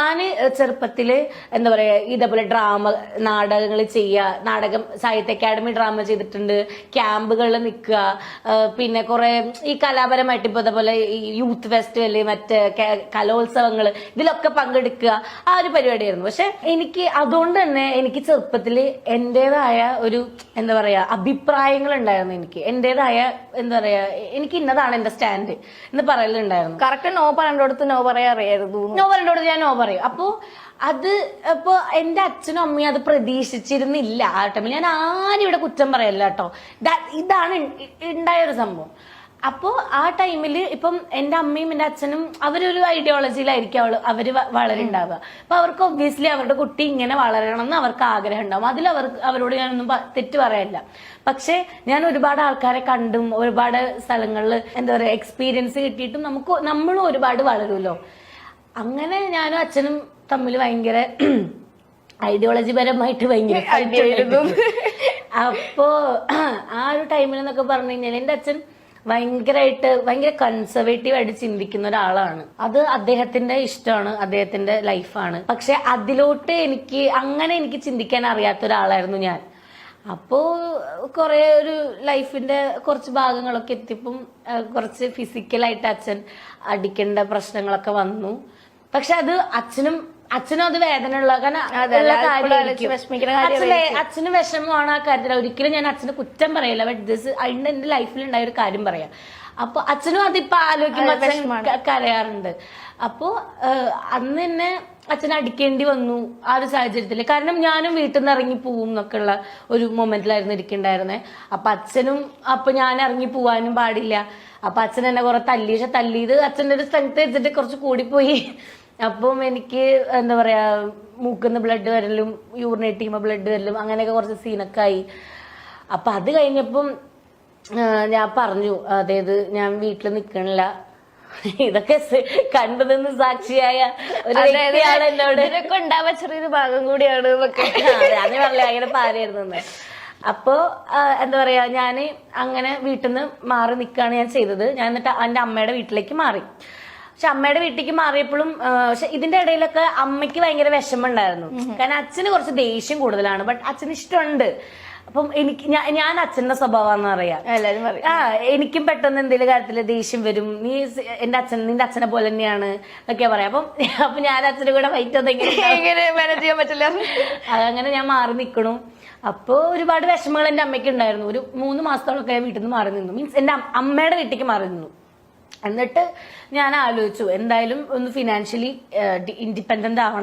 ഞാന് ചെറുപ്പത്തില് എന്താ പറയാ ഇതേപോലെ ഡ്രാമ നാടകങ്ങൾ ചെയ്യുക, നാടകം സാഹിത്യ അക്കാദമി ഡ്രാമ ചെയ്തിട്ടുണ്ട്, ക്യാമ്പുകളിൽ നിൽക്കുക, പിന്നെ കുറെ ഈ കലാപരമായിട്ട് ഇപ്പൊ ഇതേപോലെ ഈ യൂത്ത് ഫെസ്റ്റിവല്, മറ്റ് കലോത്സവങ്ങള് ഇതിലൊക്കെ പങ്കെടുക്കുക, ആ ഒരു പരിപാടിയായിരുന്നു. പക്ഷെ എനിക്ക് അതുകൊണ്ട് തന്നെ എനിക്ക് ചെറുപ്പത്തില് എന്റേതായ ഒരു എന്താ പറയാ അഭിപ്രായങ്ങൾ ഉണ്ടായിരുന്നു. എനിക്ക് എന്റേതായ എന്താ പറയാ എനിക്ക് ഇന്നതാണ് എന്റെ സ്റ്റാൻഡ് എന്ന് പറയലുണ്ടായിരുന്നു. കറക്റ്റ് നോ പറയേണ്ടടുത്ത് നോ പറയാ അറിയായിരുന്നു. നോ പറയേണ്ടടുത്ത് ഞാൻ നോ പറയും. അപ്പൊ എന്റെ അച്ഛനും അമ്മയും അത് പ്രതീക്ഷിച്ചിരുന്നില്ല ആ ടൈമിൽ. ഞാൻ ആരും ഇവിടെ കുറ്റം പറയല്ല കേട്ടോ, ഇതാണ് ഉണ്ടായൊരു സംഭവം. അപ്പോ ആ ടൈമില് ഇപ്പം എന്റെ അമ്മയും എന്റെ അച്ഛനും അവരൊരു ഐഡിയോളജിയിലായിരിക്കും അവര് വളരുണ്ടാവുക. അപ്പൊ അവർക്ക് ഒബ്വിയസ്ലി അവരുടെ കുട്ടി ഇങ്ങനെ വളരണം എന്ന് അവർക്ക് ആഗ്രഹം ഉണ്ടാവും. അവരോട് ഞാനൊന്നും തെറ്റ് പറയല്ല. പക്ഷെ ഞാൻ ഒരുപാട് ആൾക്കാരെ കണ്ടും ഒരുപാട് സ്ഥലങ്ങളിൽ എന്താ പറയാ എക്സ്പീരിയൻസ് കിട്ടിയിട്ടും നമ്മളും ഒരുപാട് വളരുമല്ലോ. അങ്ങനെ ഞാനും അച്ഛനും തമ്മിൽ ഭയങ്കര ഐഡിയോളജി പരമായിട്ട് ഭയങ്കര അപ്പോ ആ ഒരു ടൈമിൽ എന്നൊക്കെ പറഞ്ഞു കഴിഞ്ഞാൽ എന്റെ അച്ഛൻ ഭയങ്കര കൺസർവേറ്റീവ് ആയിട്ട് ചിന്തിക്കുന്ന ഒരാളാണ്. അത് അദ്ദേഹത്തിന്റെ ഇഷ്ടമാണ്, അദ്ദേഹത്തിന്റെ ലൈഫാണ്. പക്ഷെ അതിലോട്ട് എനിക്ക് ചിന്തിക്കാൻ അറിയാത്ത ഒരാളായിരുന്നു ഞാൻ. അപ്പോ കുറെ ഒരു ലൈഫിന്റെ കുറച്ച് ഭാഗങ്ങളൊക്കെ എത്തിയപ്പം കുറച്ച് ഫിസിക്കലായിട്ട് അച്ഛൻ അടിക്കേണ്ട പ്രശ്നങ്ങളൊക്കെ വന്നു. പക്ഷെ അത് അച്ഛനും അത് വേദന ഉള്ള അച്ഛന് വിഷമമാണ് ആ കാര്യത്തിൽ. ഒരിക്കലും ഞാൻ അച്ഛന് കുറ്റം പറയില്ല. ബട്ട് അതിന്റെ എന്റെ ലൈഫിൽ ഉണ്ടായ ഒരു കാര്യം പറയാം. അപ്പൊ അച്ഛനും അതിപ്പോ ആലോചിക്കുമ്പോ അച്ഛൻ കരയാറുണ്ട്. അപ്പോ അന്ന് തന്നെ അച്ഛൻ അടിക്കേണ്ടി വന്നു ആ ഒരു സാഹചര്യത്തില്. കാരണം ഞാനും വീട്ടിൽ നിന്ന് ഇറങ്ങി പോവും എന്നൊക്കെ ഉള്ള ഒരു മൊമെന്റിലായിരുന്നു ഇരിക്കണ്ടായിരുന്നെ. അപ്പൊ ഞാൻ ഇറങ്ങി പോവാനും പാടില്ല. അപ്പൊ അച്ഛൻ എന്നെ കുറെ തല്ലിയത് അച്ഛൻ്റെ ഒരു സ്ട്രെങ്ത് വെച്ചിട്ട് കുറച്ച് കൂടിപ്പോയി. അപ്പം എനിക്ക് എന്താ പറയാ മൂക്കുന്ന ബ്ലഡ് വരലും യൂറിനേറ്റ് ചെയ്യുമ്പോൾ ബ്ലഡ് വരലും അങ്ങനെയൊക്കെ കുറച്ച് സീനൊക്കെ ആയി. അപ്പൊ അത് കഴിഞ്ഞപ്പം ഞാൻ പറഞ്ഞു, അതായത് ഞാൻ വീട്ടിൽ നിൽക്കണില്ല. ഇതൊക്കെ കണ്ടതെന്ന് സാക്ഷിയായ ഒരു വ്യക്തിയാണ് എന്നോട്. ഇതൊക്കെ ഉണ്ടാവാൻ ചെറിയൊരു ഭാഗം കൂടിയാണ് ഞാൻ പറഞ്ഞില്ല അങ്ങനെ പാരായിരുന്നു. അപ്പോ എന്താ പറയാ ഞാന് അങ്ങനെ വീട്ടിൽ നിന്ന് മാറി നിൽക്കുകയാണ് ഞാൻ ചെയ്തത്. ഞാൻ എന്നിട്ട് എന്റെ അമ്മയുടെ വീട്ടിലേക്ക് മാറി. പക്ഷെ അമ്മയുടെ വീട്ടിലേക്ക് മാറിയപ്പോഴും പക്ഷെ ഇതിന്റെ ഇടയിലൊക്കെ അമ്മയ്ക്ക് ഭയങ്കര വിഷമം ഉണ്ടായിരുന്നു. കാരണം അച്ഛന് കുറച്ച് ദേഷ്യം കൂടുതലാണ്. ബട്ട് അച്ഛന് ഇഷ്ടമുണ്ട്. അപ്പം ഞാൻ അച്ഛന്റെ സ്വഭാവം പറയാം. എല്ലാരും പറയും എനിക്കും പെട്ടെന്ന് എന്തെങ്കിലും കാര്യത്തില് ദേഷ്യം വരും. നിന്റെ അച്ഛനെ പോലെ തന്നെയാണ് എന്നൊക്കെയാ പറയാം. അപ്പൊ ഞാൻ അച്ഛനും കൂടെ ഫൈറ്റ് എങ്ങനെ മാനേജ് ചെയ്യാൻ പറ്റില്ല. അങ്ങനെ ഞാൻ മാറി നിൽക്കണു. അപ്പൊ ഒരുപാട് വിഷമങ്ങൾ എന്റെ അമ്മയ്ക്ക് ഉണ്ടായിരുന്നു. ഒരു 3 മാസത്തോളൊക്കെ ഞാൻ വീട്ടിൽ നിന്ന് മാറി നിന്നു. മീൻസ് എന്റെ അമ്മയുടെ വീട്ടിലേക്ക് മാറി നിന്നു. എന്നിട്ട് ഞാൻ ആലോചിച്ചു എന്തായാലും ഒന്ന് ഫിനാൻഷ്യലി ഇൻഡിപെൻഡന്റ് ആവണം.